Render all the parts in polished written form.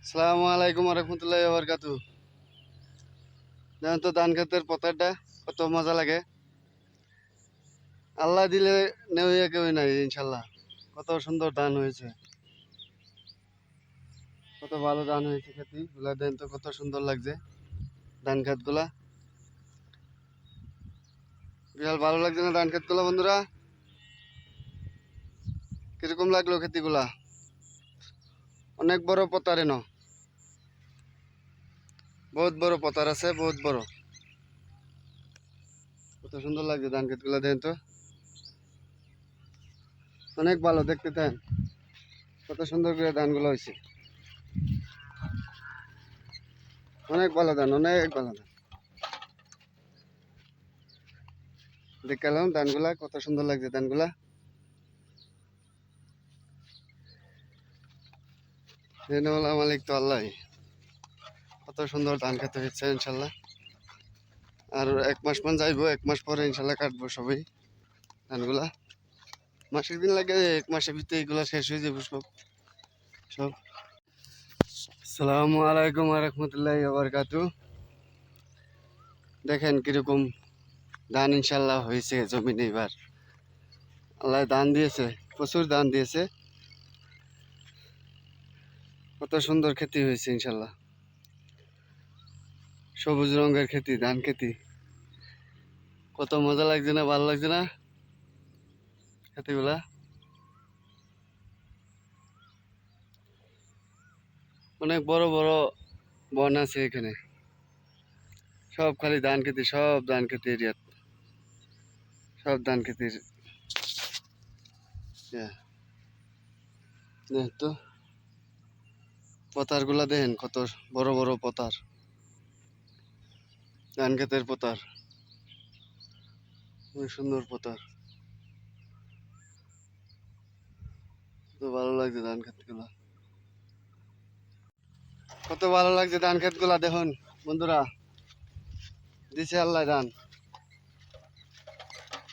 আসসালামু আলাইকুম রহমতুল্লাহি ওয়া বারাকাতুহু। জানেন তো ধান ক্ষেতের পতারটা কত মজা লাগে। আল্লাহ দিলে নেওয়া কেউ নাই ইনশাল্লাহ। কত সুন্দর ধান হয়েছে, কত ভালো ধান হয়েছে। খেতি গুলা দেন তো কত সুন্দর লাগছে। ধান ক্ষেত গুলা বিশাল ভালো লাগছে না? ধান ক্ষেত গুলা বন্ধুরা কিরকম লাগলো? খেতি গুলা অনেক বড় পতার, এনো বহুত বড় পতার আছে, বহুত বড়। কত সুন্দর লাগছে ধান ক্ষেত গুলা দেন তো, অনেক ভালো দেখতে। দেন কত সুন্দর করে ধান গুলো হয়েছে। অনেক ভালো ধান, অনেক ভালো ধান। দেখালাম ধানগুলা কত সুন্দর লাগছে। ধানগুলা মালিক তো আল্লাহ। কত সুন্দর ধান খেতে হচ্ছে ইনশাল্লাহ। আর 1 মাস মান যাইবো, 1 মাস পরে ইনশাল্লাহ কাটবো সবই ধানগুলা। মাসের দিন লাগে, 1 মাসের ভিতরে এগুলা শেষ হয়ে যাবে সব সব। আসসালামু আলাইকুম রহমতুল্লাহি ওয়া বারাকাতুহু। দেখেন কিরকম ধান ইনশাল্লাহ হয়েছে জমিনে। এবার আল্লাহ ধান দিয়েছে, প্রচুর ধান দিয়েছে। কত সুন্দর খেতি হয়েছে ইনশাল্লাহ। সবুজ রঙের খেতি, ধান খেতি। কত মজা লাগছে না? ভালো লাগছে না খেতিগুলা? অনেক বড় বড় বন আছে এখানে, সব খালি ধান খেতি, সব ধান খেতি এরিয়া, সব ধান খেতির। তো পতার গুলা দেখেন কত বড় বড় পতার, ধান খেতের পতার। অনেক সুন্দর পতার, তো ভালো লাগছে ধান খেত গুলা। কত ভালো লাগছে ধান খেত গুলা দেখুন বন্ধুরা, দিছে আল্লাহ ধান।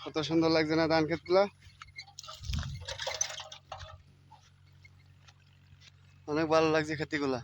কত সুন্দর লাগছে না ধান খেত গুলা? অনেক ভালো লাগছে খেতি গুলা।